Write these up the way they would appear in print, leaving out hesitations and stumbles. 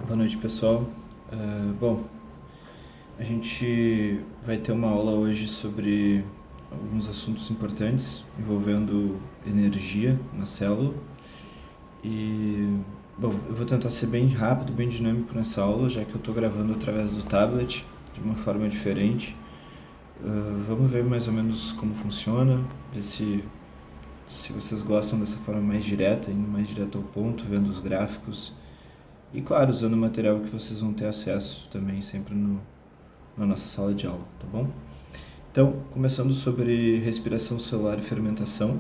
Boa noite, pessoal. Bom, a gente vai ter uma aula hoje sobre alguns assuntos importantes envolvendo energia na célula. E, bom, eu vou tentar ser bem rápido, bem dinâmico nessa aula, já que eu estou gravando através do tablet, de uma forma diferente. Vamos ver mais ou menos como funciona, ver se vocês gostam dessa forma mais direta, indo mais direto ao ponto, vendo os gráficos. E claro, usando o material que vocês vão ter acesso também sempre na nossa sala de aula, tá bom? Então, começando sobre respiração celular e fermentação.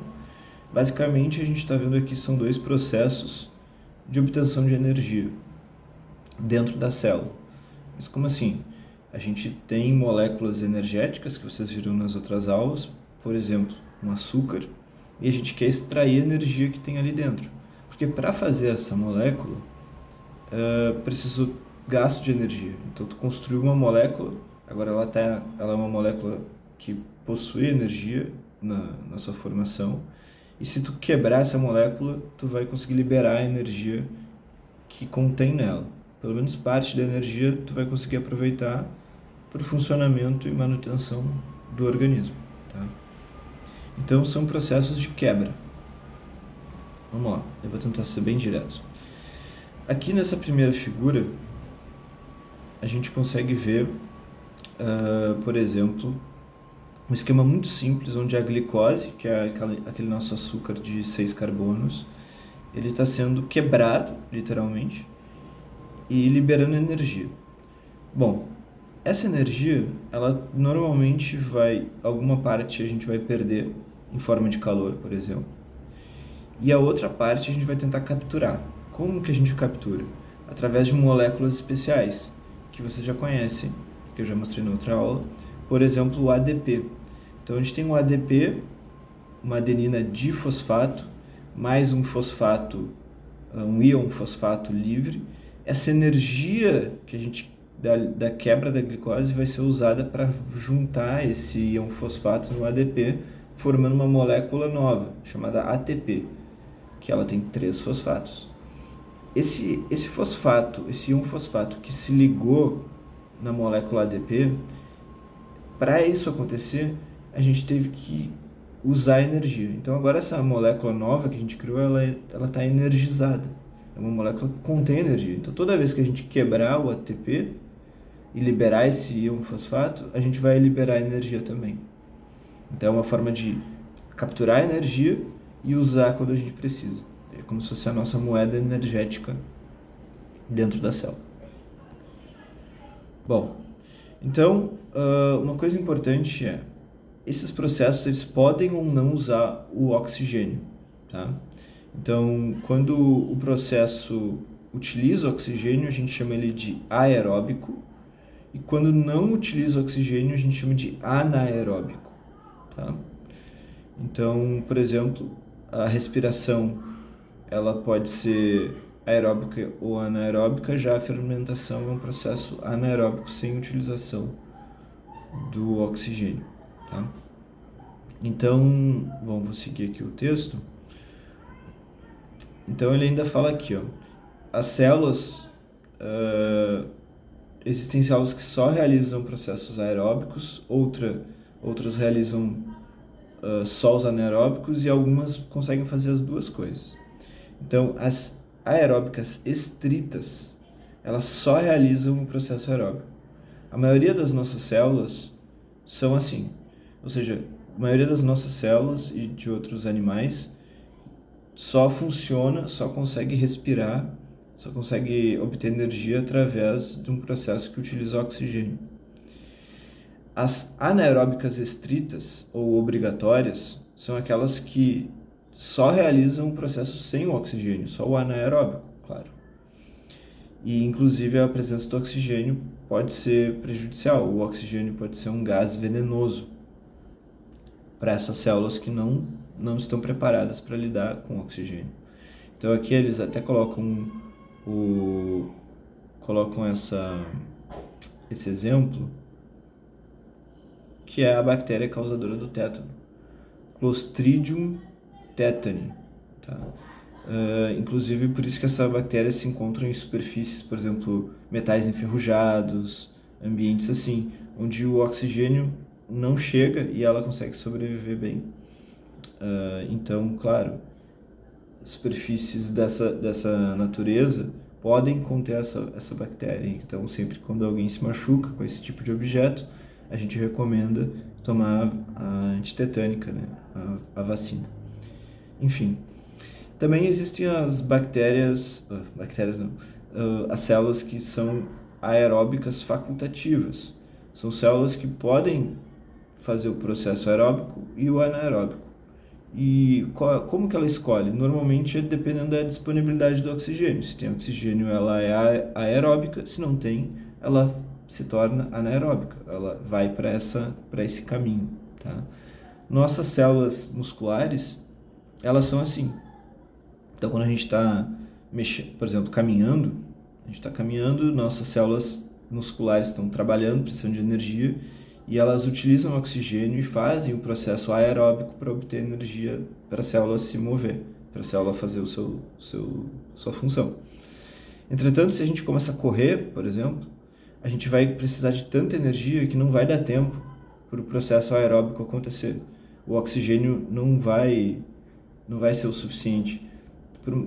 Basicamente, a gente está vendo aqui são dois processos de obtenção de energia dentro da célula. Mas como assim? A gente tem moléculas energéticas que vocês viram nas outras aulas, por exemplo, um açúcar, e a gente quer extrair a energia que tem ali dentro. Porque para fazer essa molécula, preciso gasto de energia. Então, tu construiu uma molécula, agora ela é uma molécula que possui energia na sua formação, e se tu quebrar essa molécula, tu vai conseguir liberar a energia que contém nela. Pelo menos parte da energia tu vai conseguir aproveitar para o funcionamento e manutenção do organismo. Tá? Então, são processos de quebra. Vamos lá, eu vou tentar ser bem direto. Aqui nessa primeira figura, a gente consegue ver, por exemplo, um esquema muito simples onde a glicose, que é aquele nosso açúcar de 6 carbonos, ele está sendo quebrado, literalmente, e liberando energia. Bom, essa energia, ela normalmente alguma parte a gente vai perder em forma de calor, por exemplo, e a outra parte a gente vai tentar capturar. Como que a gente captura? Através de moléculas especiais, que vocês já conhecem, que eu já mostrei na outra aula, por exemplo, o ADP. Então a gente tem um ADP, uma adenina difosfato, mais um fosfato, um íon fosfato livre. Essa energia que a gente da quebra da glicose vai ser usada para juntar esse íon fosfato no ADP, formando uma molécula nova, chamada ATP, que ela tem 3 fosfatos. Esse fosfato, esse íon fosfato que se ligou na molécula ADP, para isso acontecer, a gente teve que usar energia. Então agora essa molécula nova que a gente criou, ela está energizada. É uma molécula que contém energia. Então toda vez que a gente quebrar o ATP e liberar esse íon fosfato, a gente vai liberar energia também. Então é uma forma de capturar energia e usar quando a gente precisa. É como se fosse a nossa moeda energética dentro da célula. Bom, então uma coisa importante é esses processos eles podem ou não usar o oxigênio, tá? Então, quando o processo utiliza o oxigênio, a gente chama ele de aeróbico, e quando não utiliza o oxigênio, a gente chama de anaeróbico, tá? Então, por exemplo, a respiração ela pode ser aeróbica ou anaeróbica, já a fermentação é um processo anaeróbico sem utilização do oxigênio, tá? Então, bom, vou seguir aqui o texto. Então ele ainda fala aqui, ó, as células, existem células que só realizam processos aeróbicos, outras realizam só os anaeróbicos e algumas conseguem fazer as duas coisas. Então, as aeróbicas estritas, elas só realizam o processo aeróbico. A maioria das nossas células são assim, ou seja, a maioria das nossas células e de outros animais só funciona, só consegue respirar, só consegue obter energia através de um processo que utiliza oxigênio. As anaeróbicas estritas ou obrigatórias são aquelas que só realizam o processo sem o oxigênio, só o anaeróbico, claro. E inclusive a presença do oxigênio pode ser prejudicial, o oxigênio pode ser um gás venenoso para essas células que não estão preparadas para lidar com o oxigênio. Então aqui eles até colocam esse exemplo, que é a bactéria causadora do tétano, Clostridium tetani. Tá? Inclusive, por isso que essa bactéria se encontra em superfícies, por exemplo, metais enferrujados, ambientes assim, onde o oxigênio não chega e ela consegue sobreviver bem. Então, claro, superfícies dessa natureza podem conter essa bactéria. Então, sempre quando alguém se machuca com esse tipo de objeto, a gente recomenda tomar a antitetânica, né? A vacina. Enfim, também existem as bactérias não, as células que são aeróbicas facultativas. São células que podem fazer o processo aeróbico e o anaeróbico. E como que ela escolhe? Normalmente é dependendo da disponibilidade do oxigênio. Se tem oxigênio, ela é aeróbica. Se não tem, ela se torna anaeróbica. Ela vai para esse caminho. Tá? Nossas células musculares, elas são assim. Então, quando a gente está mexendo, por exemplo, caminhando, a gente está caminhando, nossas células musculares estão trabalhando, precisando de energia, e elas utilizam oxigênio e fazem o processo aeróbico para obter energia para a célula se mover, para a célula fazer sua função. Entretanto, se a gente começa a correr, por exemplo, a gente vai precisar de tanta energia que não vai dar tempo para o processo aeróbico acontecer. O oxigênio não vai ser o suficiente.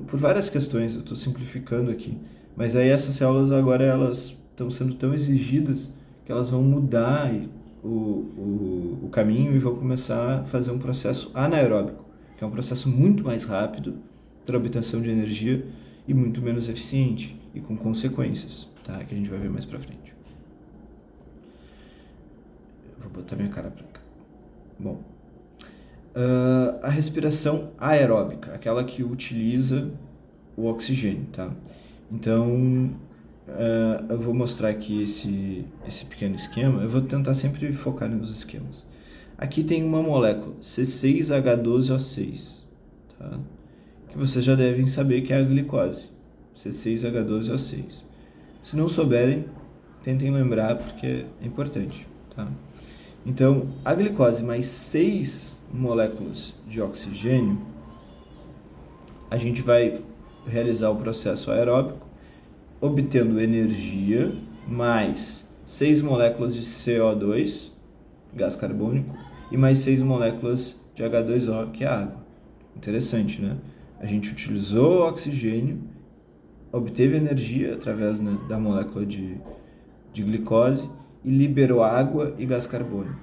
Por várias questões, eu estou simplificando aqui, mas aí essas células agora elas estão sendo tão exigidas que elas vão mudar o caminho e vão começar a fazer um processo anaeróbico, que é um processo muito mais rápido para obtenção de energia e muito menos eficiente e com consequências, tá? Que a gente vai ver mais para frente. Eu vou botar minha cara para cá. Bom, a respiração aeróbica, aquela que utiliza o oxigênio, tá? Então, eu vou mostrar aqui esse pequeno esquema. Eu vou tentar sempre focar nos esquemas. Aqui tem uma molécula, C6H12O6, tá? Que vocês já devem saber que é a glicose, C6H12O6. Se não souberem, tentem lembrar porque é importante, tá? Então, a glicose mais 6 moléculas de oxigênio, a gente vai realizar o processo aeróbico, obtendo energia, mais 6 moléculas de CO2, gás carbônico, e mais 6 moléculas de H2O, que é água. Interessante, né? A gente utilizou o oxigênio, obteve energia através, né, da molécula de glicose e liberou água e gás carbônico.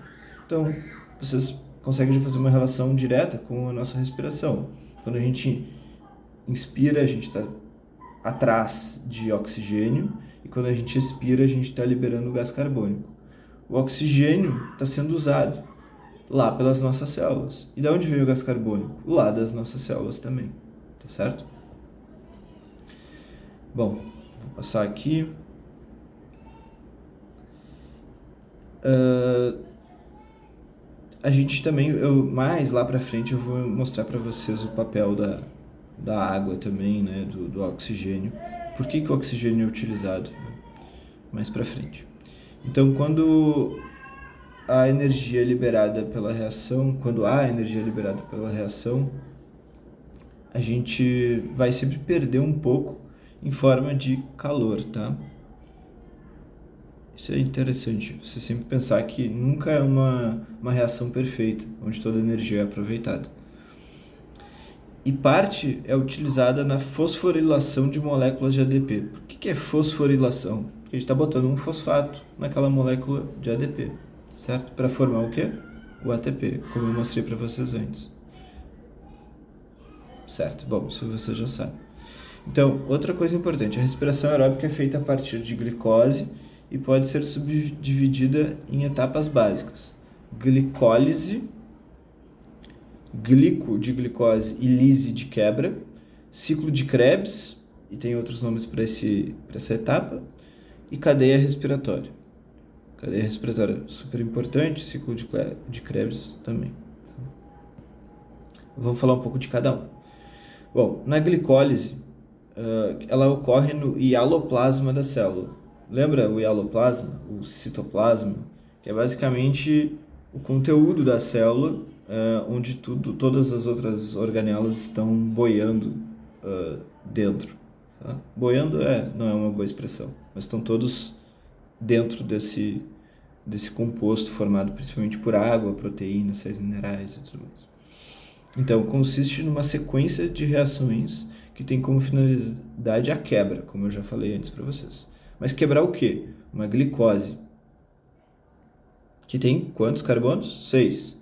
Então, vocês conseguem fazer uma relação direta com a nossa respiração. Quando a gente inspira, a gente está atrás de oxigênio, e quando a gente expira, a gente está liberando gás carbônico. O oxigênio está sendo usado lá pelas nossas células. E de onde vem o gás carbônico? Lá das nossas células também, tá certo? Bom, vou passar aqui. A gente também, mais lá para frente eu vou mostrar para vocês o papel da água também, né, do oxigênio. Por que o oxigênio é utilizado? Mais para frente. Então, quando a energia é liberada pela reação, quando há energia liberada pela reação, a gente vai sempre perder um pouco em forma de calor, tá? Isso é interessante, você sempre pensar que nunca é uma reação perfeita, onde toda a energia é aproveitada. E parte é utilizada na fosforilação de moléculas de ADP. Por que é fosforilação? Porque a gente está botando um fosfato naquela molécula de ADP, certo? Para formar o quê? O ATP, como eu mostrei para vocês antes. Certo, bom, isso você já sabe. Então, outra coisa importante, a respiração aeróbica é feita a partir de glicose e pode ser subdividida em etapas básicas. Glicólise, glico de glicose e lise de quebra, ciclo de Krebs, e tem outros nomes para essa etapa, e cadeia respiratória. Cadeia respiratória super importante, ciclo de Krebs também. Vamos falar um pouco de cada um. Bom, na glicólise, ela ocorre no hialoplasma da célula. Lembra o hialoplasma, o citoplasma, que é basicamente o conteúdo da célula, onde todas as outras organelas estão boiando dentro. Tá? Boiando não é uma boa expressão, mas estão todos dentro desse composto formado principalmente por água, proteínas, sais minerais e tudo mais. Então, consiste numa sequência de reações que tem como finalidade a quebra, como eu já falei antes para vocês. Mas quebrar o quê? Uma glicose, que tem quantos carbonos? 6.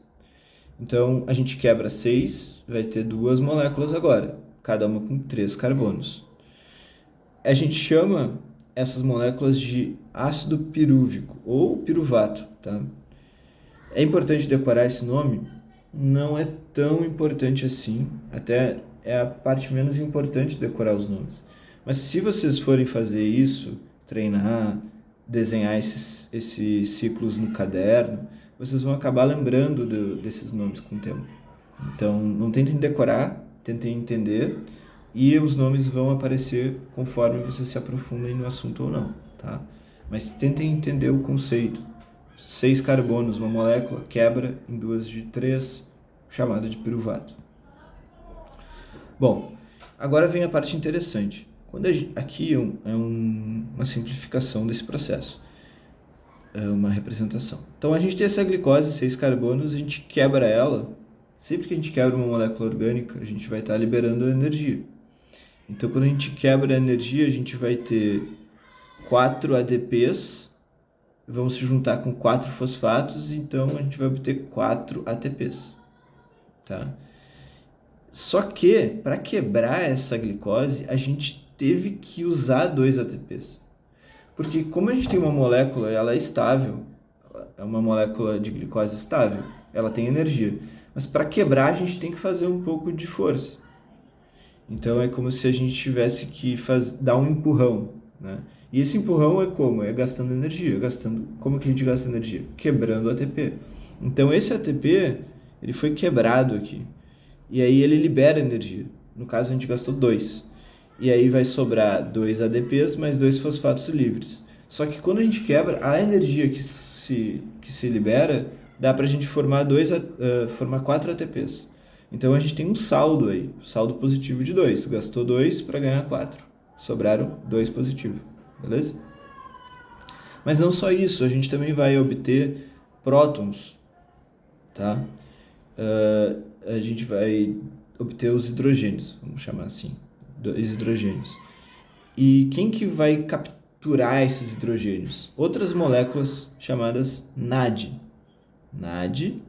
Então, a gente quebra 6, vai ter 2 moléculas agora, cada uma com 3 carbonos. A gente chama essas moléculas de ácido pirúvico ou piruvato, tá? É importante decorar esse nome? Não é tão importante assim, até é a parte menos importante de decorar os nomes. Mas se vocês forem fazer isso, treinar, desenhar esses ciclos no caderno, vocês vão acabar lembrando desses nomes com o tempo. Então, não tentem decorar, tentem entender, e os nomes vão aparecer conforme vocês se aprofundem no assunto ou não, tá? Mas tentem entender o conceito. 6 carbonos, uma molécula, quebra em 2 de 3, chamada de piruvato. Bom, agora vem a parte interessante. Aqui uma simplificação desse processo, é uma representação. Então a gente tem essa glicose, 6 carbonos, a gente quebra ela. Sempre que a gente quebra uma molécula orgânica, a gente vai estar liberando energia. Então quando a gente quebra a energia, a gente vai ter 4 ADPs, vamos se juntar com 4 fosfatos, então a gente vai obter 4 ATPs. Tá? Só que, para quebrar essa glicose, a gente teve que usar 2 ATPs. Porque como a gente tem uma molécula, ela é estável, é uma molécula de glicose estável, ela tem energia. Mas para quebrar, a gente tem que fazer um pouco de força. Então é como se a gente tivesse que dar um empurrão, né? E esse empurrão é como? É gastando energia. Como que a gente gasta energia? Quebrando o ATP. Então esse ATP, ele foi quebrado aqui. E aí ele libera energia. No caso, a gente gastou 2. E aí vai sobrar 2 ADPs mais 2 fosfatos livres. Só que quando a gente quebra, a energia que se libera dá para a gente formar 4 ATPs. Então a gente tem um saldo aí, saldo positivo de 2. Gastou 2 para ganhar 4. Sobraram 2 positivos, beleza? Mas não só isso, a gente também vai obter prótons, tá? A gente vai obter os hidrogênios, vamos chamar assim, 2 hidrogênios. E quem que vai capturar esses hidrogênios? Outras moléculas chamadas NAD. NAD,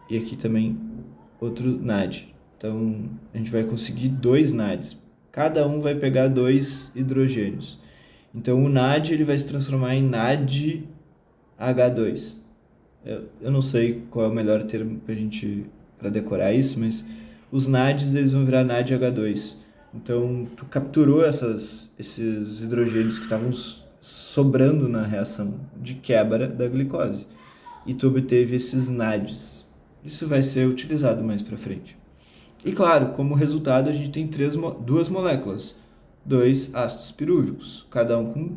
e aqui também outro NAD. Então, a gente vai conseguir 2 NADs. Cada um vai pegar 2 hidrogênios. Então, o NAD ele vai se transformar em NADH2. Eu não sei qual é o melhor termo para decorar isso, mas os NADs eles vão virar NADH2. Então, tu capturou esses hidrogênios que estavam sobrando na reação de quebra da glicose. E tu obteve esses NADs. Isso vai ser utilizado mais para frente. E claro, como resultado, a gente tem 2 moléculas, 2 ácidos pirúvicos, cada um com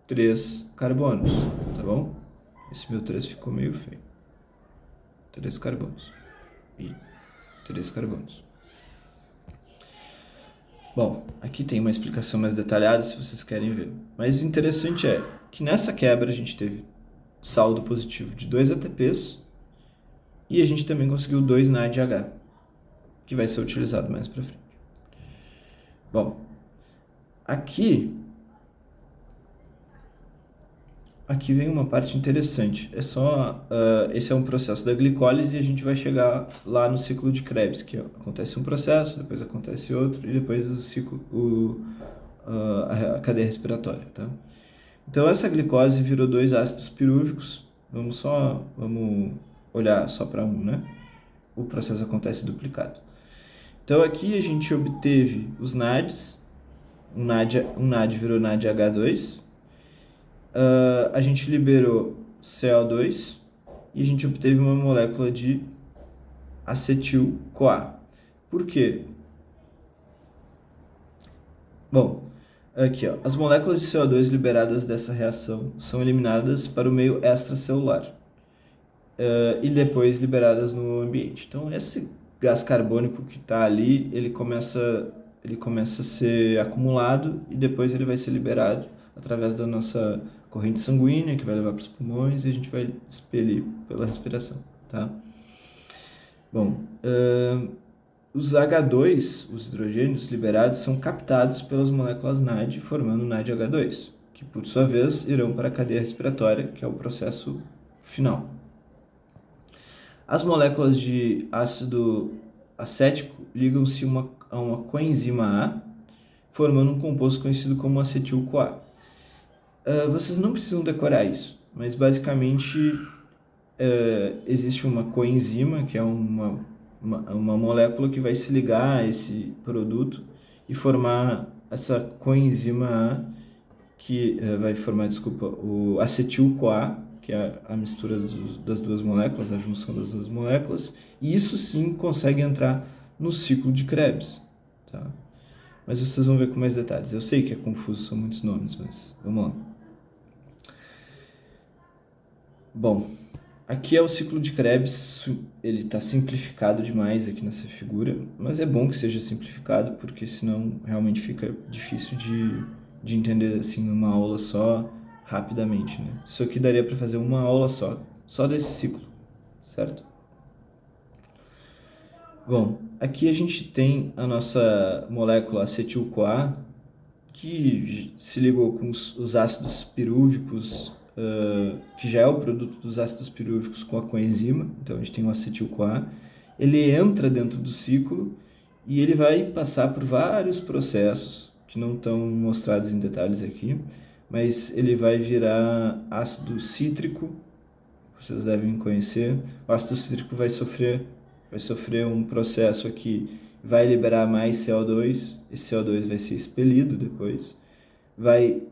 3 carbonos, tá bom? Esse meu 3 ficou meio feio. 3 carbonos. E 3 carbonos. Bom, aqui tem uma explicação mais detalhada se vocês querem ver. Mas o interessante é que nessa quebra a gente teve saldo positivo de 2 ATPs e a gente também conseguiu 2 NADH, que vai ser utilizado mais para frente. Bom, aqui vem uma parte interessante. Esse é um processo da glicólise e a gente vai chegar lá no ciclo de Krebs, que acontece um processo, depois acontece outro e depois a cadeia respiratória, tá? Então essa glicose virou 2 ácidos pirúvicos. Vamos olhar só para um, né? O processo acontece duplicado. Então aqui a gente obteve os NADs, um NAD virou NADH2, a gente liberou CO2 e a gente obteve uma molécula de acetil-CoA. Por quê? Bom, aqui ó, as moléculas de CO2 liberadas dessa reação são eliminadas para o meio extracelular e depois liberadas no ambiente. Então esse gás carbônico que está ali, ele começa ele começa a ser acumulado e depois ele vai ser liberado através da nossa corrente sanguínea, que vai levar para os pulmões, e a gente vai expelir pela respiração, tá? Bom, os H2, os hidrogênios liberados, são captados pelas moléculas NAD, formando o NADH2, que por sua vez irão para a cadeia respiratória, que é o processo final. As moléculas de ácido acético ligam-se a uma coenzima A, formando um composto conhecido como acetil-CoA. Vocês não precisam decorar isso, mas basicamente existe uma coenzima, que é uma molécula que vai se ligar a esse produto e formar essa coenzima A, que vai formar, o acetil-CoA, que é a mistura das duas moléculas, a junção das duas moléculas, e isso sim consegue entrar no ciclo de Krebs, tá? Mas vocês vão ver com mais detalhes. Eu sei que é confuso, são muitos nomes, mas vamos lá. Bom, aqui é o ciclo de Krebs, ele está simplificado demais aqui nessa figura, mas é bom que seja simplificado, porque senão realmente fica difícil de entender assim numa aula só, rapidamente, né? Isso aqui daria para fazer uma aula só desse ciclo, certo? Bom, aqui a gente tem a nossa molécula acetil-CoA, que se ligou com os ácidos pirúvicos, que já é o produto dos ácidos pirúvicos com a coenzima, então a gente tem o acetil-CoA. Ele entra dentro do ciclo e ele vai passar por vários processos que não estão mostrados em detalhes aqui, mas ele vai virar ácido cítrico, vocês devem conhecer. O ácido cítrico vai sofrer um processo aqui, vai liberar mais CO2, esse CO2 vai ser expelido depois, vai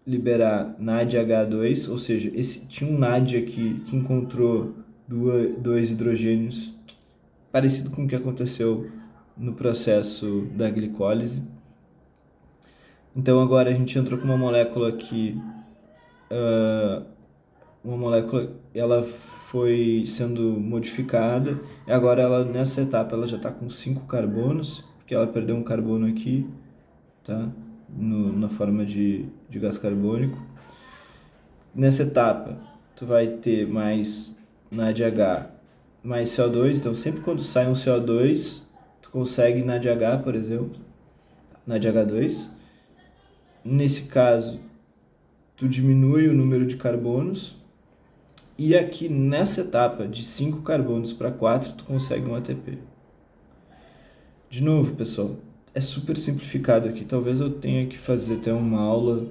liberar NADH2, ou seja, tinha um NAD aqui que encontrou dois hidrogênios, parecido com o que aconteceu no processo da glicólise. Então agora a gente entrou com uma molécula que ela foi sendo modificada e agora ela nessa etapa ela já está com 5 carbonos, porque ela perdeu um carbono aqui, tá? Na forma de gás carbônico. Nessa etapa tu vai ter mais NADH mais CO2, então sempre quando sai um CO2 tu consegue NADH, por exemplo, NADH2. Nesse caso tu diminui o número de carbonos. E aqui nessa etapa, de 5 carbonos para 4, tu consegue um ATP. De novo, pessoal, é super simplificado aqui. Talvez eu tenha que fazer até uma aula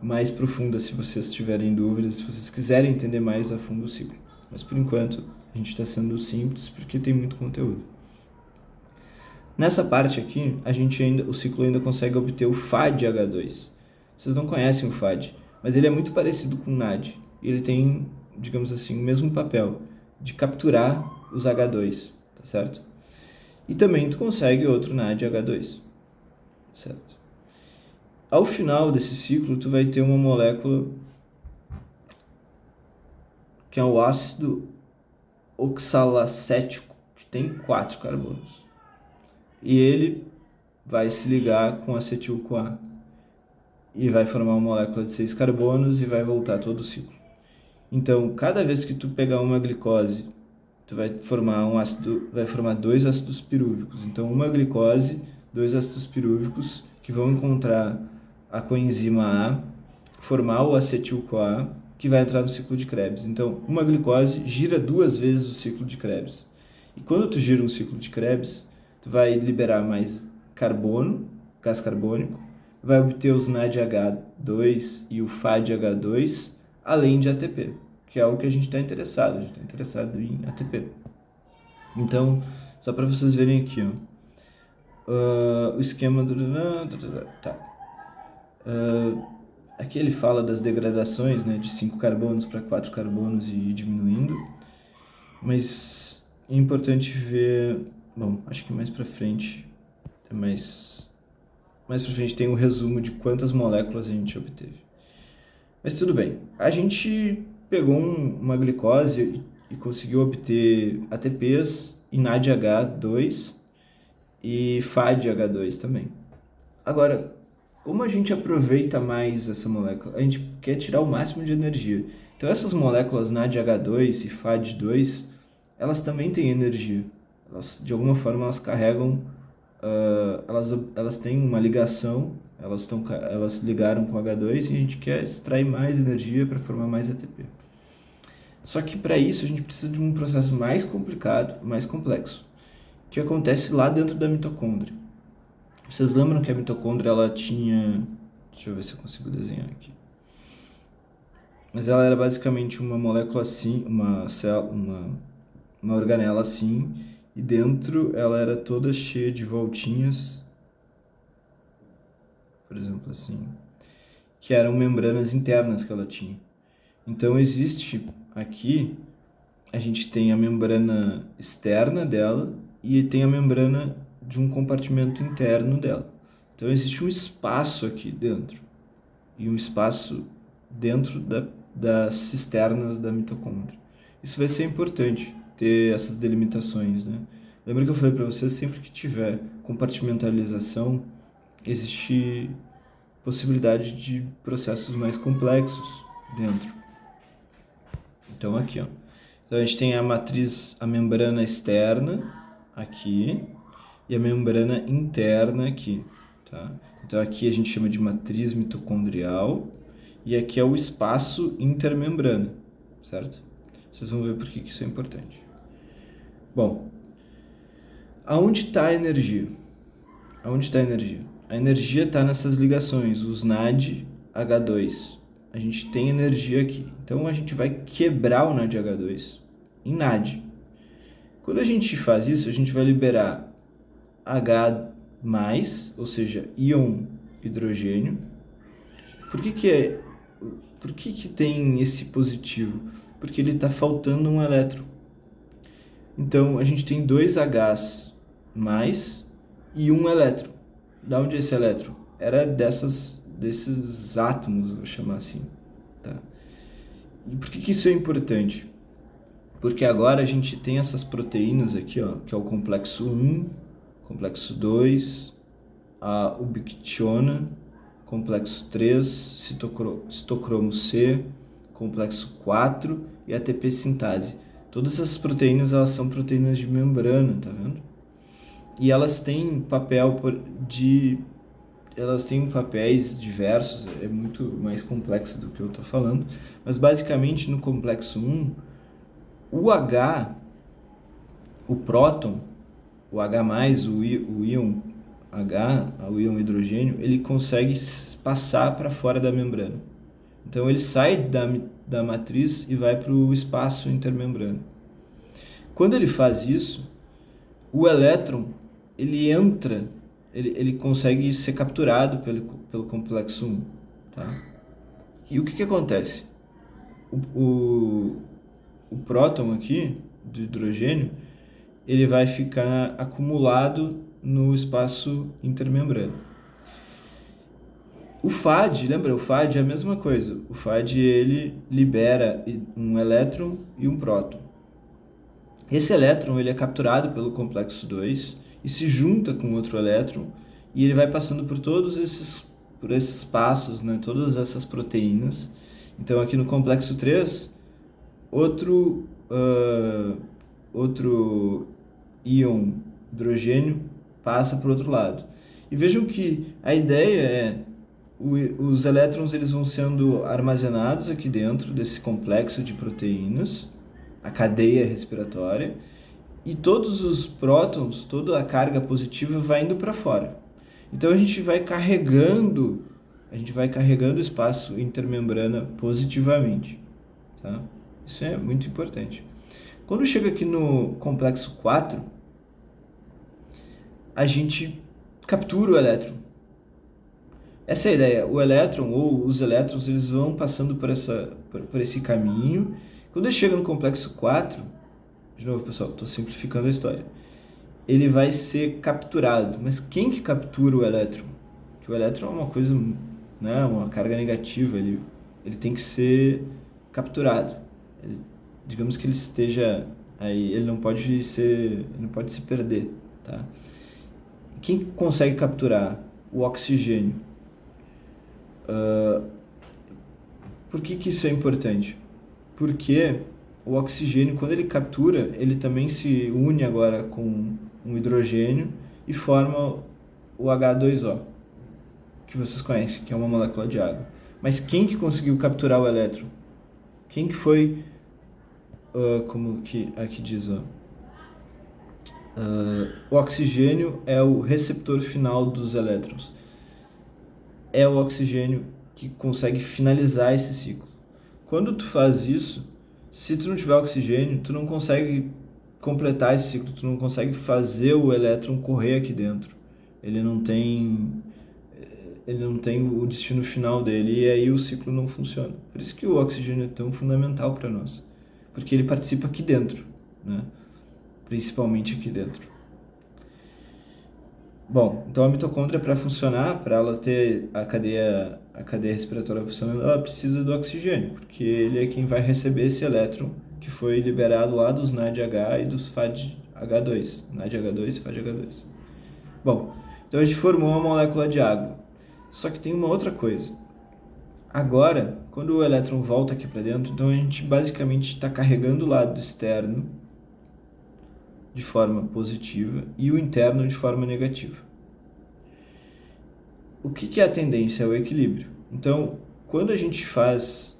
mais profunda se vocês tiverem dúvidas, se vocês quiserem entender mais a fundo o ciclo. Mas por enquanto, a gente está sendo simples porque tem muito conteúdo. Nessa parte aqui, o ciclo ainda consegue obter o FADH2. Vocês não conhecem o FAD, mas ele é muito parecido com o NAD. Ele tem, digamos assim, o mesmo papel de capturar os H2, tá certo? E também tu consegue outro NADH2, certo? Ao final desse ciclo, tu vai ter uma molécula que é o ácido oxalacético, que tem 4 carbonos. E ele vai se ligar com acetil-CoA e vai formar uma molécula de 6 carbonos e vai voltar todo o ciclo. Então, cada vez que tu pegar uma glicose, tu vai formar vai formar 2 ácidos pirúvicos. Então, uma glicose, 2 ácidos pirúvicos que vão encontrar a coenzima A, formar o acetil-CoA, que vai entrar no ciclo de Krebs. Então, uma glicose gira 2 vezes o ciclo de Krebs. E quando tu gira um ciclo de Krebs, tu vai liberar mais carbono, gás carbônico, vai obter os NADH2 e o FADH2, além de ATP, que é o que a gente está interessado. A gente está interessado em ATP. Então, só para vocês verem aqui, ó, o esquema do... Tá. Aqui ele fala das degradações, né, de 5 carbonos para 4 carbonos e ir diminuindo, mas é importante ver... Bom, acho que mais para frente tem um resumo de quantas moléculas a gente obteve. Mas tudo bem, a gente pegou uma glicose e conseguiu obter ATPs e NADH2 e FAD-H2 também. Agora, como a gente aproveita mais essa molécula? A gente quer tirar o máximo de energia. Então essas moléculas NADH2 e FAD2, elas também têm energia. Elas, de alguma forma, elas carregam, elas têm uma ligação, elas ligaram com H2 e a gente quer extrair mais energia para formar mais ATP. Só que para isso a gente precisa de um processo mais complicado, mais complexo, que acontece lá dentro da mitocôndria. Vocês lembram que a mitocôndria ela tinha... Deixa eu ver se eu consigo desenhar aqui. Mas ela era basicamente uma molécula assim, uma organela assim, e dentro ela era toda cheia de voltinhas, por exemplo assim, que eram membranas internas que ela tinha. Então existe aqui, a gente tem a membrana externa dela e tem a membrana de um compartimento interno dela. Então existe um espaço aqui dentro e um espaço dentro das cisternas da mitocôndria. Isso vai ser importante, ter essas delimitações, né? Lembra que eu falei para vocês, sempre que tiver compartimentalização, existe possibilidade de processos mais complexos dentro. Então aqui, ó. Então a gente tem a matriz, a membrana externa aqui e a membrana interna aqui, tá? Então aqui a gente chama de matriz mitocondrial e aqui é o espaço intermembrana, certo? Vocês vão ver por que isso é importante. Bom, aonde está a energia? Aonde está a energia? A energia está nessas ligações, os NAD-H2. A gente tem energia aqui. Então a gente vai quebrar o NADH2 em NAD. Quando a gente faz isso, a gente vai liberar H+, ou seja, íon hidrogênio. Por que tem esse positivo? Porque ele está faltando um elétron. Então a gente tem 2 Hs mais e um elétron. Da onde é esse elétron? Era desses átomos, vou chamar assim. Tá? E por que isso é importante? Porque agora a gente tem essas proteínas aqui, ó, que é o complexo 1, complexo 2, a ubiquitiona, complexo 3, citocromo C, complexo 4 e ATP sintase. Todas essas proteínas, elas são proteínas de membrana, tá vendo? E elas têm elas têm papéis diversos, é muito mais complexo do que eu estou falando, mas basicamente no complexo 1, o H, o próton, o H+, o íon H, o íon hidrogênio, ele consegue passar para fora da membrana. Então ele sai da matriz e vai para o espaço intermembrana. Quando ele faz isso, o elétron, ele entra, ele consegue ser capturado pelo complexo 1. Tá? E o que acontece? O próton aqui, do hidrogênio, ele vai ficar acumulado no espaço intermembrana. O FAD, lembra? O FAD é a mesma coisa. O FAD, ele libera um elétron e um próton. Esse elétron, ele é capturado pelo complexo 2 e se junta com outro elétron e ele vai passando por todos esses passos, né? Todas essas proteínas. Então aqui no complexo 3, outro íon hidrogênio passa para o outro lado. E vejam que a ideia é os elétrons eles vão sendo armazenados aqui dentro desse complexo de proteínas, a cadeia respiratória, e todos os prótons, toda a carga positiva vai indo para fora. Então a gente vai carregando o espaço intermembrana positivamente, tá? Isso é muito importante. Quando chega aqui no complexo 4, a gente captura o elétron. Essa é a ideia. O elétron ou os elétrons eles vão passando por esse caminho. Quando ele chega no complexo 4, de novo, pessoal, estou simplificando a história, ele vai ser capturado. Mas quem que captura o elétron? Porque o elétron é uma coisa, né, uma carga negativa, ele tem que ser capturado. Digamos que ele esteja aí, ele não pode se perder, tá? quem consegue capturar o oxigênio? Por que isso é importante? Porque o oxigênio, quando ele captura, ele também se une agora com um hidrogênio e forma o H2O, que vocês conhecem, que é uma molécula de água. Mas quem que conseguiu capturar o elétron? Quem que foi, como que aqui diz, o oxigênio é o receptor final dos elétrons. É o oxigênio que consegue finalizar esse ciclo. Quando tu faz isso, se tu não tiver oxigênio, tu não consegue completar esse ciclo, tu não consegue fazer o elétron correr aqui dentro. Ele não tem o destino final dele e aí o ciclo não funciona. Por isso que o oxigênio é tão fundamental para nós, porque ele participa aqui dentro, né? Principalmente aqui dentro. Bom, então a mitocôndria, para funcionar, para ela ter a cadeia respiratória funcionando, ela precisa do oxigênio, porque ele é quem vai receber esse elétron que foi liberado lá dos NADH e dos FADH2. NADH2 e FADH2. Bom, então a gente formou uma molécula de água. Só que tem uma outra coisa. Agora, quando o elétron volta aqui para dentro, então a gente basicamente está carregando o lado externo de forma positiva e o interno de forma negativa. O que é a tendência? É o equilíbrio. Então, quando a gente faz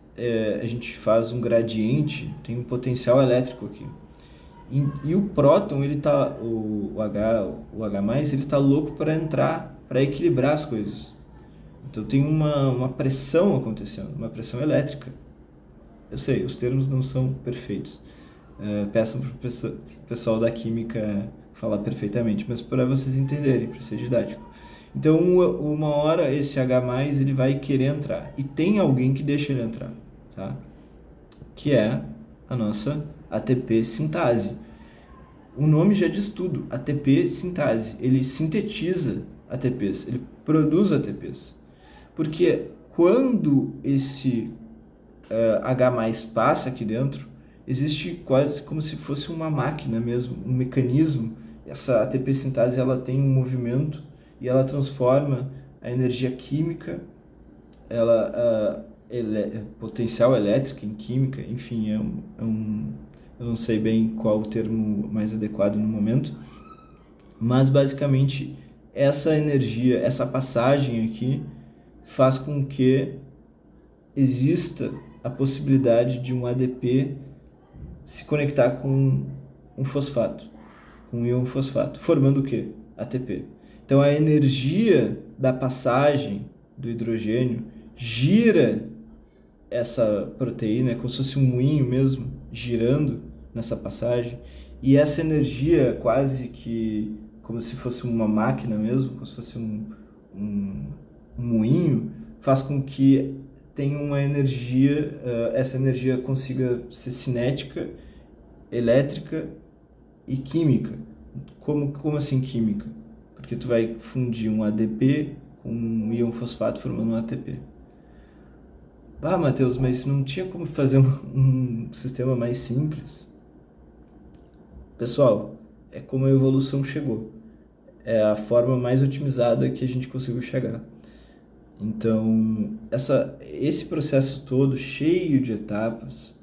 um gradiente, tem um potencial elétrico aqui. E o próton, ele tá, o H+, ele tá louco para entrar, para equilibrar as coisas. Então tem uma pressão acontecendo, uma pressão elétrica. Eu sei, os termos não são perfeitos. Peçam para o pessoal da química falar perfeitamente, mas para vocês entenderem, para ser didático. Então, uma hora esse H+, ele vai querer entrar. E tem alguém que deixa ele entrar, tá? Que é a nossa ATP sintase. O nome já diz tudo, ATP sintase. Ele sintetiza ATPs, ele produz ATPs. Porque quando esse H+ passa aqui dentro, existe quase como se fosse uma máquina mesmo, um mecanismo. Essa ATP sintase, ela tem um movimento e ela transforma a energia química, potencial elétrica em química, enfim, eu não sei bem qual o termo mais adequado no momento, mas basicamente essa energia, essa passagem aqui faz com que exista a possibilidade de um ADP se conectar com um fosfato, com um íon fosfato, formando o quê? ATP. Então a energia da passagem do hidrogênio gira essa proteína, é como se fosse um moinho mesmo, girando nessa passagem, e essa energia quase que como se fosse uma máquina mesmo, como se fosse um moinho, faz com que tenha uma energia, essa energia consiga ser cinética, elétrica e química. Como assim química? Porque tu vai fundir um ADP com um íon fosfato formando um ATP. Ah, Matheus, mas não tinha como fazer um sistema mais simples? Pessoal, é como a evolução chegou. É a forma mais otimizada que a gente conseguiu chegar. Então, esse processo todo, cheio de etapas,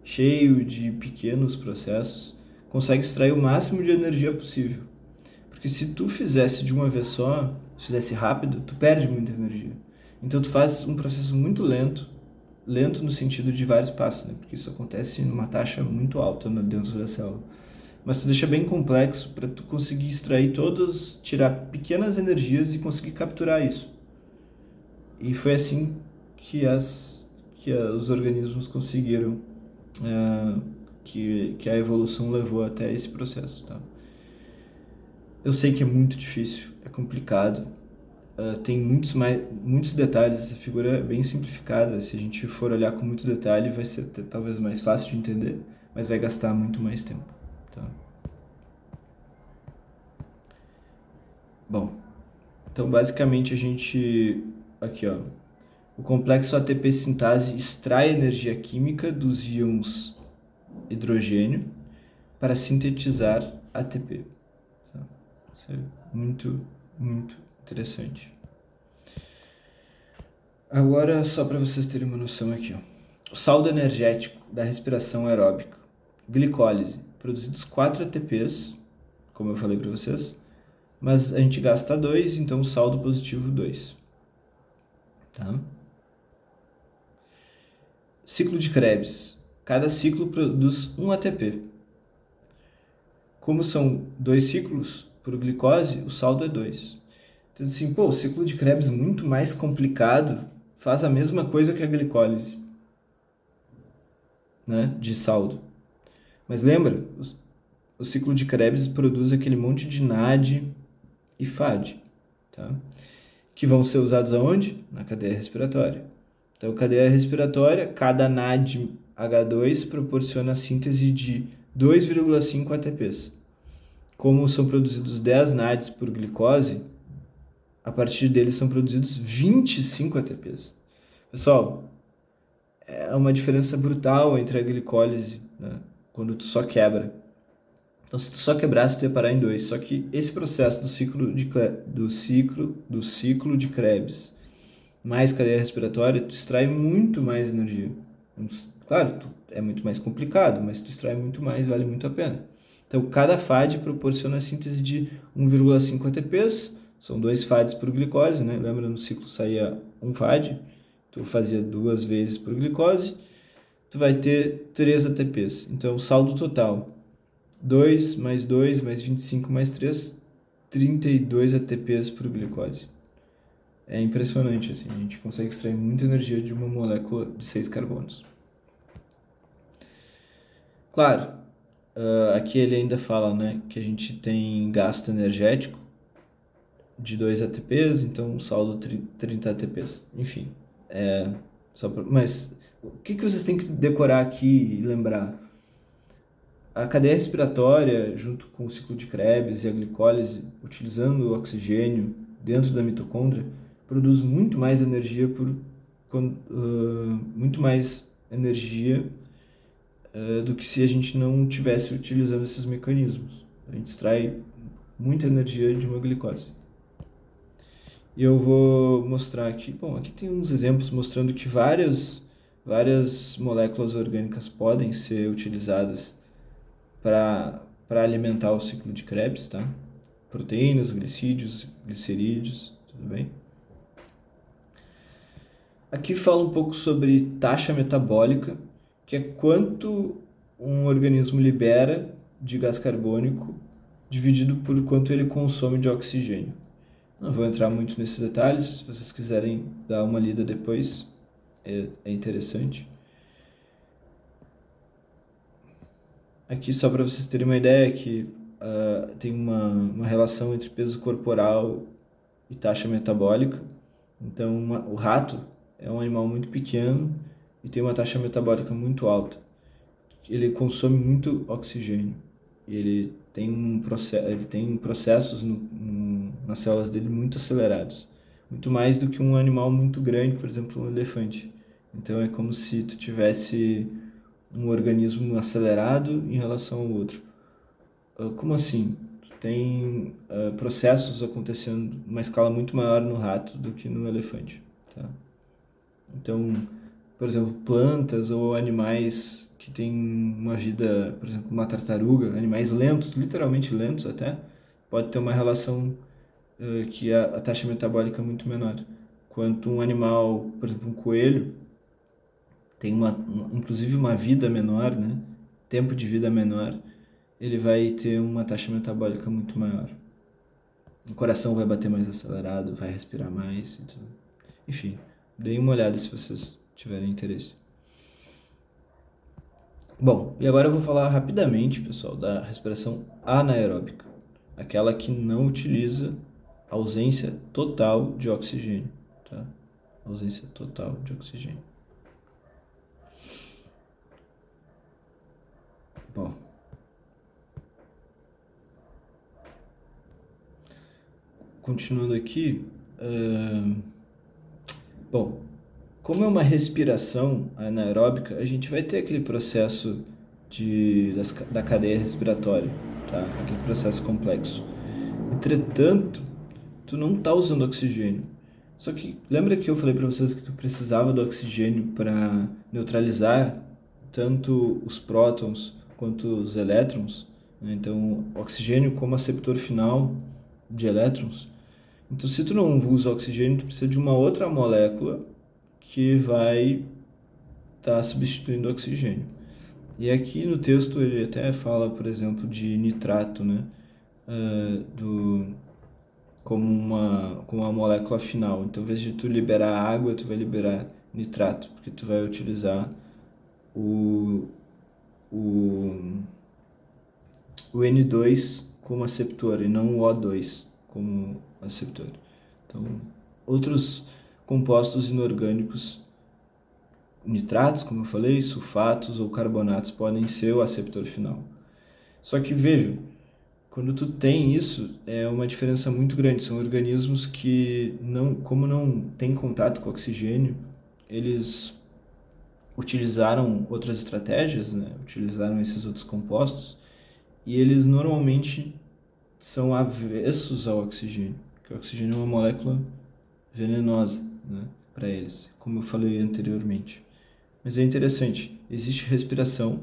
cheio de pequenos processos, consegue extrair o máximo de energia possível. Porque se tu fizesse de uma vez só, se fizesse rápido, tu perde muita energia. Então tu faz um processo muito lento no sentido de vários passos, né? Porque isso acontece numa taxa muito alta dentro da célula. Mas tu deixa bem complexo para tu conseguir extrair tirar pequenas energias e conseguir capturar isso. E foi assim que os organismos conseguiram, que a evolução levou até esse processo, tá? Eu sei que é muito difícil, é complicado, tem muitos detalhes, essa figura é bem simplificada, se a gente for olhar com muito detalhe vai ser talvez mais fácil de entender, mas vai gastar muito mais tempo, tá? Bom, então basicamente a gente, aqui ó, o complexo ATP sintase extrai energia química dos íons hidrogênio para sintetizar ATP. Tá? Isso é muito muito interessante. Agora, só para vocês terem uma noção aqui, ó. O saldo energético da respiração aeróbica. Glicólise, produzidos 4 ATPs, como eu falei para vocês, mas a gente gasta 2, então saldo positivo 2. Tá? Ciclo de Krebs. Cada ciclo produz 1 ATP. Como são 2 ciclos por glicose, o saldo é 2. Então, assim, o ciclo de Krebs muito mais complicado faz a mesma coisa que a glicólise, né, de saldo. Mas lembra, o ciclo de Krebs produz aquele monte de NAD e FAD, tá? Que vão ser usados aonde? Na cadeia respiratória. Então, cadeia respiratória, cada NAD H2 proporciona a síntese de 2,5 ATPs. Como são produzidos 10 NADs por glicose, a partir deles são produzidos 25 ATPs. Pessoal, é uma diferença brutal entre a glicólise, né, quando tu só quebra. Então, se tu só quebrasse, tu ia parar em 2. Só que esse processo do ciclo de Krebs mais cadeia respiratória, tu extrai muito mais energia. Claro, é muito mais complicado, mas tu extrai muito mais, vale muito a pena. Então, cada FAD proporciona a síntese de 1,5 ATPs, são 2 FADs por glicose, né? Lembra, no ciclo saía 1 FAD, tu fazia 2 vezes por glicose, tu vai ter 3 ATPs. Então, o saldo total, 2 mais 2 mais 25 mais 3, 32 ATPs por glicose. É impressionante, assim, a gente consegue extrair muita energia de uma molécula de 6 carbonos. Claro, aqui ele ainda fala, né, que a gente tem gasto energético de 2 ATPs, então um saldo 30 ATPs. Enfim, mas o que vocês têm que decorar aqui e lembrar? A cadeia respiratória, junto com o ciclo de Krebs e a glicólise, utilizando o oxigênio dentro da mitocôndria, produz muito mais energia do que se a gente não tivesse utilizando esses mecanismos. A gente extrai muita energia de uma glicose. E eu vou mostrar aqui, aqui tem uns exemplos mostrando que várias moléculas orgânicas podem ser utilizadas para alimentar o ciclo de Krebs, tá? Proteínas, glicídios, glicerídeos, tudo bem? Aqui fala um pouco sobre taxa metabólica, que é quanto um organismo libera de gás carbônico dividido por quanto ele consome de oxigênio. Não vou entrar muito nesses detalhes, se vocês quiserem dar uma lida depois, é interessante. Aqui, só para vocês terem uma ideia, que tem uma relação entre peso corporal e taxa metabólica. Então, o rato é um animal muito pequeno e tem uma taxa metabólica muito alta. Ele consome muito oxigênio e ele tem processos nas células dele muito acelerados, muito mais do que um animal muito grande, por exemplo, um elefante. Então é como se tu tivesse um organismo acelerado em relação ao outro. Como assim? Tu tem processos acontecendo numa escala muito maior no rato do que no elefante, tá? Então, por exemplo, plantas ou animais que têm uma vida, por exemplo, uma tartaruga, animais lentos, literalmente lentos até, pode ter uma relação que a taxa metabólica é muito menor. Quanto um animal, por exemplo, um coelho, tem inclusive uma vida menor, né? Tempo de vida menor, ele vai ter uma taxa metabólica muito maior. O coração vai bater mais acelerado, vai respirar mais e tudo. Enfim, deem uma olhada se vocês tiverem interesse. Bom, e agora eu vou falar rapidamente, pessoal, da respiração anaeróbica, aquela que não utiliza ausência total de oxigênio, tá? Ausência total de oxigênio. Bom, continuando aqui, como é uma respiração anaeróbica, a gente vai ter aquele processo da cadeia respiratória, tá? Aquele processo complexo. Entretanto, tu não tá usando oxigênio. Só que lembra que eu falei para vocês que tu precisava do oxigênio para neutralizar tanto os prótons quanto os elétrons, né? Então, oxigênio como aceptor final de elétrons. Então, se tu não usa oxigênio, tu precisa de uma outra molécula que vai estar substituindo o oxigênio. E aqui no texto ele até fala, por exemplo, de nitrato, né? Como uma molécula final. Então, em vez de tu liberar água, tu vai liberar nitrato, porque tu vai utilizar o, o, o N2 como aceptor e não o O2 como aceptor. Então, outros compostos inorgânicos, nitratos, como eu falei, sulfatos ou carbonatos podem ser o aceptor final. Só que vejam, quando tu tem isso, é uma diferença muito grande. São organismos que, como não tem contato com oxigênio, eles utilizaram outras estratégias, né? Utilizaram esses outros compostos, e eles normalmente são avessos ao oxigênio, porque o oxigênio é uma molécula venenosa, né, para eles, como eu falei anteriormente. Mas é interessante, existe respiração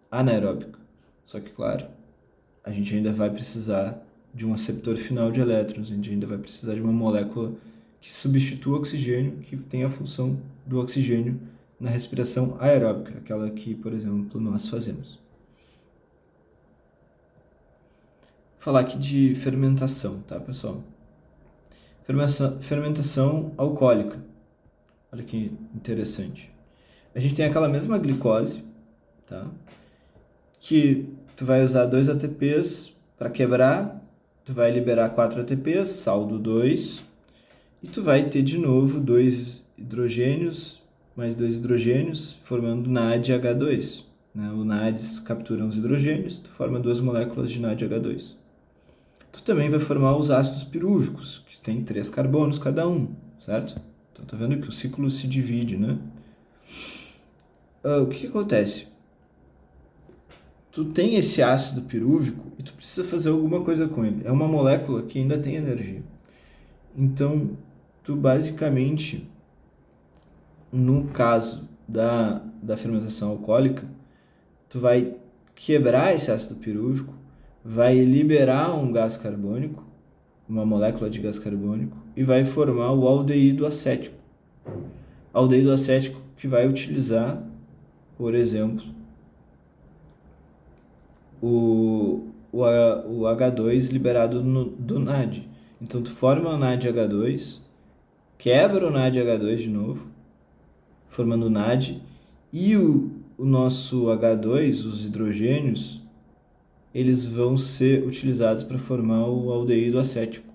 anaeróbica, só que, claro, a gente ainda vai precisar de um aceptor final de elétrons, a gente ainda vai precisar de uma molécula que substitua o oxigênio, que tem a função do oxigênio na respiração aeróbica, aquela que, por exemplo, nós fazemos. Vou falar aqui de fermentação, tá, pessoal? Fermentação alcoólica. Olha que interessante. A gente tem aquela mesma glicose, tá? Que tu vai usar 2 ATPs para quebrar, tu vai liberar 4 ATPs, saldo 2, e tu vai ter de novo 2 hidrogênios, mais 2 hidrogênios, formando NADH2. Né? O NADs capturam os hidrogênios, tu forma 2 moléculas de NADH2. Tu também vai formar os ácidos pirúvicos, que tem 3 carbonos cada um, certo? Então tá vendo que o ciclo se divide, né? O que acontece? Tu tem esse ácido pirúvico e tu precisa fazer alguma coisa com ele. É uma molécula que ainda tem energia. Então, tu basicamente, no caso da fermentação alcoólica, tu vai quebrar esse ácido pirúvico, vai liberar um gás carbônico, uma molécula de gás carbônico, e vai formar o aldeído acético. Aldeído acético que vai utilizar, por exemplo, o H2 liberado do NAD. Então, tu forma o NADH2, quebra o NADH2 de novo, formando o NAD, e o nosso H2, os hidrogênios, eles vão ser utilizados para formar o aldeído acético,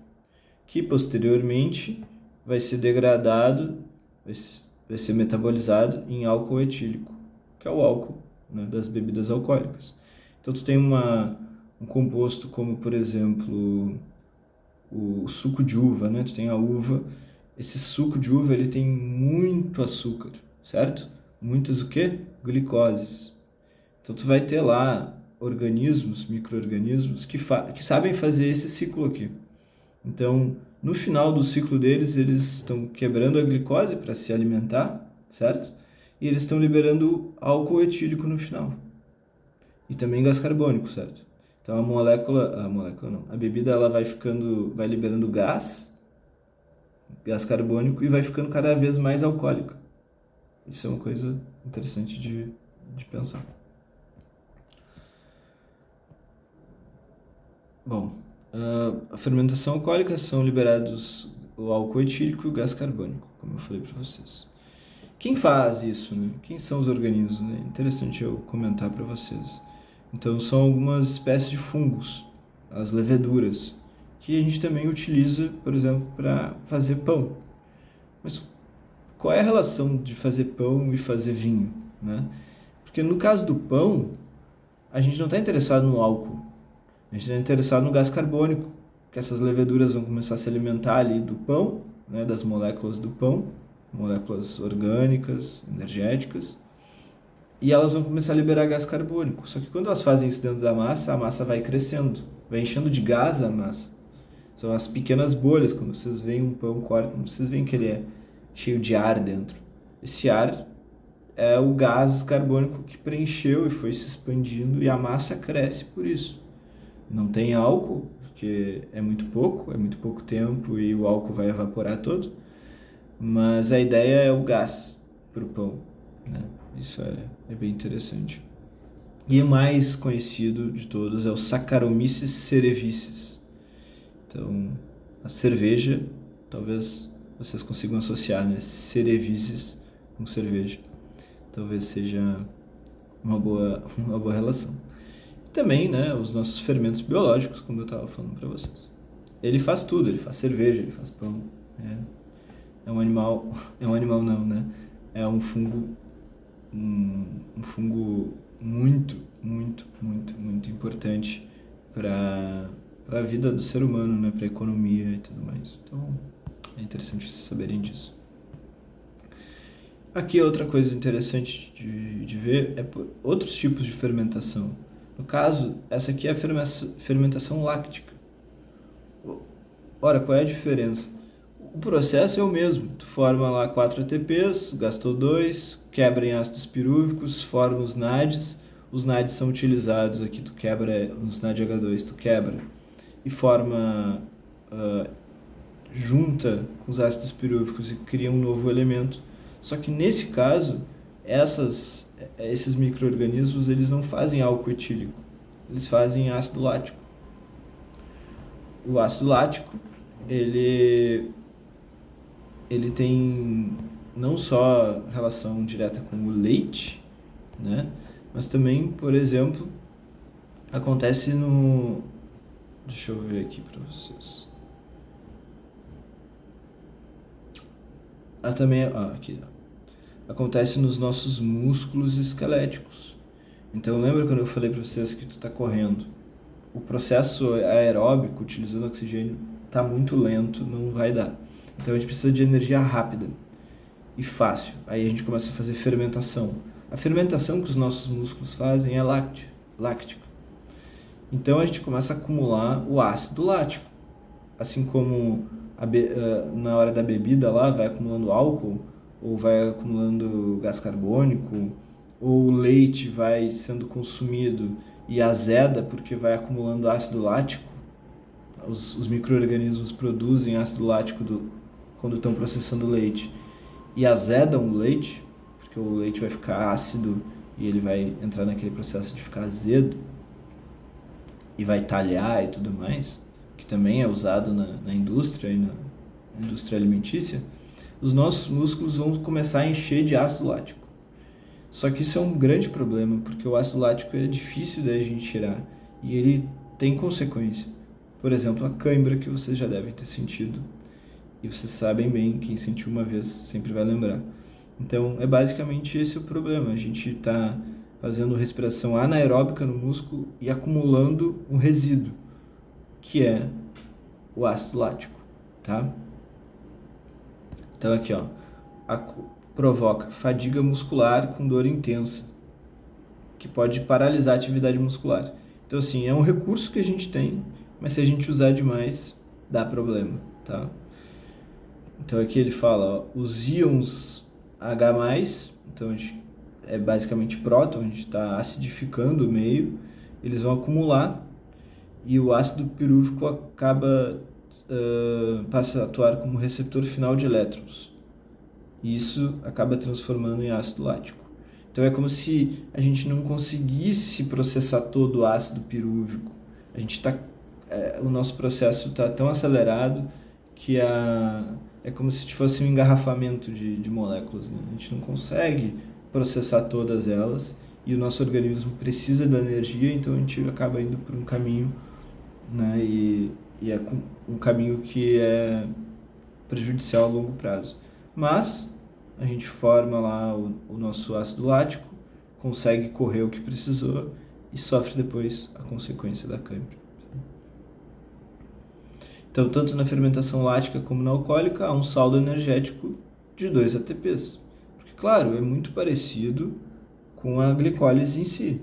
que posteriormente vai ser degradado, vai ser metabolizado em álcool etílico, que é o álcool, né, das bebidas alcoólicas. Então, tu tem um composto como, por exemplo, o suco de uva, né? Tu tem a uva. Esse suco de uva, ele tem muito açúcar, certo? Muitas o quê? Glicoses. Então, tu vai ter lá organismos, micro-organismos, que sabem fazer esse ciclo aqui. Então, no final do ciclo deles, eles estão quebrando a glicose para se alimentar, certo? E eles estão liberando álcool etílico no final. E também gás carbônico, certo? Então a bebida ela vai liberando gás carbônico e vai ficando cada vez mais alcoólica. Isso é uma coisa interessante de pensar. Bom, a fermentação alcoólica são liberados o álcool etílico e o gás carbônico, como eu falei para vocês. Quem faz isso, né? Quem são os organismos? Né? Interessante eu comentar para vocês. Então, são algumas espécies de fungos, as leveduras, que a gente também utiliza, por exemplo, para fazer pão. Mas qual é a relação de fazer pão e fazer vinho, né? Porque no caso do pão, a gente não está interessado no álcool, a gente está interessado no gás carbônico, que essas leveduras vão começar a se alimentar ali do pão, né, das moléculas do pão, moléculas orgânicas, energéticas, e elas vão começar a liberar gás carbônico. Só que quando elas fazem isso dentro da massa, a massa vai crescendo, vai enchendo de gás a massa. São as pequenas bolhas, quando vocês veem um pão corta, vocês veem que ele é cheio de ar dentro. Esse ar é o gás carbônico que preencheu e foi se expandindo e a massa cresce por isso. Não tem álcool, porque é muito pouco tempo e o álcool vai evaporar todo, mas a ideia é o gás para o pão, né? Isso é bem interessante. E o mais conhecido de todos é o Saccharomyces cerevisiae. Então, a cerveja, talvez vocês consigam associar, né? Cerevisiae com cerveja. Talvez seja uma boa relação. E também, né, os nossos fermentos biológicos, como eu estava falando para vocês. Ele faz tudo, ele faz cerveja, ele faz pão. É um animal não, né? É um fungo, um fungo muito, muito, muito, muito importante para a vida do ser humano, né? Para a economia e tudo mais. Então, é interessante vocês saberem disso. Aqui outra coisa interessante de ver é outros tipos de fermentação. No caso, essa aqui é a fermentação láctica. Ora, qual é a diferença? O processo é o mesmo. Tu forma lá 4 ATPs, gastou 2, quebra em ácidos pirúvicos, forma os NADs. Os NADs são utilizados aqui, tu quebra os NADH2, tu quebra e forma, junta com os ácidos pirúvicos e cria um novo elemento. Só que nesse caso, esses micro-organismos eles não fazem álcool etílico, eles fazem ácido lático. O ácido lático, ele tem não só relação direta com o leite, né? Mas também, por exemplo, acontece no... Deixa eu ver aqui para vocês. Aqui. Acontece nos nossos músculos esqueléticos. Então, lembra quando eu falei para vocês que tu está correndo? O processo aeróbico, utilizando oxigênio, está muito lento, não vai dar. Então, a gente precisa de energia rápida e fácil. Aí a gente começa a fazer fermentação. A fermentação que os nossos músculos fazem é láctica. Então, a gente começa a acumular o ácido lático. Assim como na hora da bebida lá vai acumulando álcool, ou vai acumulando gás carbônico, ou o leite vai sendo consumido e azeda porque vai acumulando ácido lático. Os micro-organismos produzem ácido lático quando estão processando o leite e azedam o leite, porque o leite vai ficar ácido e ele vai entrar naquele processo de ficar azedo e vai talhar e tudo mais, que também é usado na indústria e na indústria alimentícia. Os nossos músculos vão começar a encher de ácido lático. Só que isso é um grande problema, porque o ácido lático é difícil da gente tirar e ele tem consequência. Por exemplo, a cãibra, que vocês já devem ter sentido. E vocês sabem bem, quem sentiu uma vez sempre vai lembrar. Então, é basicamente esse o problema. A gente está fazendo respiração anaeróbica no músculo e acumulando um resíduo, que é o ácido lático, tá? Então, aqui, ó, provoca fadiga muscular com dor intensa, que pode paralisar a atividade muscular. Então, assim, é um recurso que a gente tem, mas se a gente usar demais, dá problema, tá? Então, aqui ele fala, ó, os íons H+, então a gente, é basicamente próton, a gente está acidificando o meio, eles vão acumular e o ácido pirúvico passa a atuar como receptor final de elétrons. E isso acaba transformando em ácido lático. Então é como se a gente não conseguisse processar todo o ácido pirúvico. O nosso processo está tão acelerado que é como se fosse um engarrafamento de moléculas, né? A gente não consegue processar todas elas e o nosso organismo precisa da energia, então a gente acaba indo por um caminho, né? E é um caminho que é prejudicial a longo prazo. Mas a gente forma lá o nosso ácido lático, consegue correr o que precisou e sofre depois a consequência da cãibra. Então, tanto na fermentação lática como na alcoólica, há um saldo energético de 2 ATPs. Porque, claro, é muito parecido com a glicólise em si.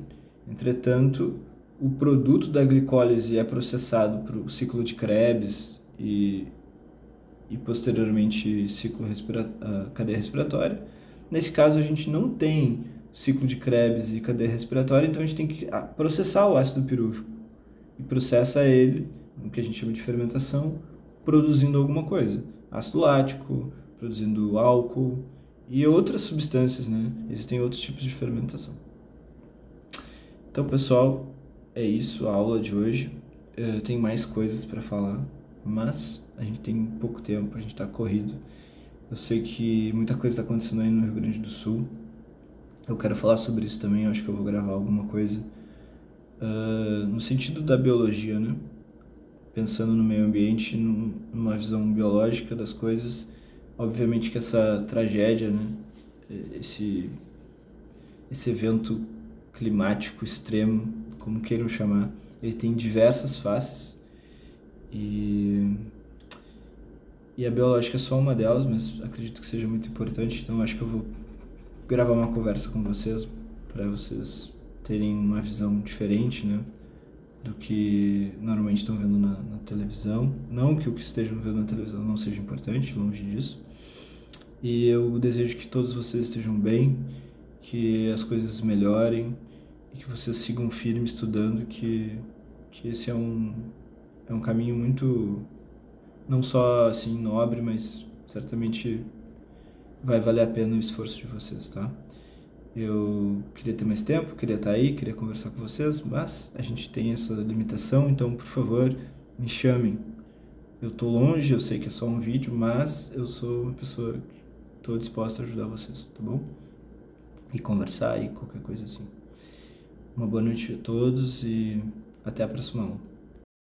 Entretanto, o produto da glicólise é processado para o ciclo de Krebs e posteriormente cadeia respiratória. Nesse caso, a gente não tem ciclo de Krebs e cadeia respiratória, então a gente tem que processar o ácido pirúvico e processa ele, no que a gente chama de fermentação, produzindo alguma coisa. Ácido lático, produzindo álcool e outras substâncias, né? Existem outros tipos de fermentação. Então, pessoal, é isso a aula de hoje. Tem mais coisas para falar, mas a gente tem pouco tempo, a gente está corrido. Eu sei que muita coisa está acontecendo aí no Rio Grande do Sul. Eu quero falar sobre isso também, eu acho que eu vou gravar alguma coisa no sentido da biologia, né? Pensando no meio ambiente, numa visão biológica das coisas. Obviamente que essa tragédia, né? Esse evento climático extremo, como queiram chamar, ele tem diversas faces e a biológica é só uma delas, mas acredito que seja muito importante, então acho que eu vou gravar uma conversa com vocês para vocês terem uma visão diferente, né, do que normalmente estão vendo na televisão. Não que o que estejam vendo na televisão não seja importante, longe disso. E eu desejo que todos vocês estejam bem, que as coisas melhorem e que vocês sigam firme estudando, que esse é um caminho muito, não só assim nobre, mas certamente vai valer a pena o esforço de vocês, tá? Eu queria ter mais tempo, queria estar aí, queria conversar com vocês, mas a gente tem essa limitação, então, por favor, me chamem. Eu tô longe, eu sei que é só um vídeo, mas eu sou uma pessoa que estou disposta a ajudar vocês, tá bom? E conversar e qualquer coisa assim. Uma boa noite a todos e até a próxima aula.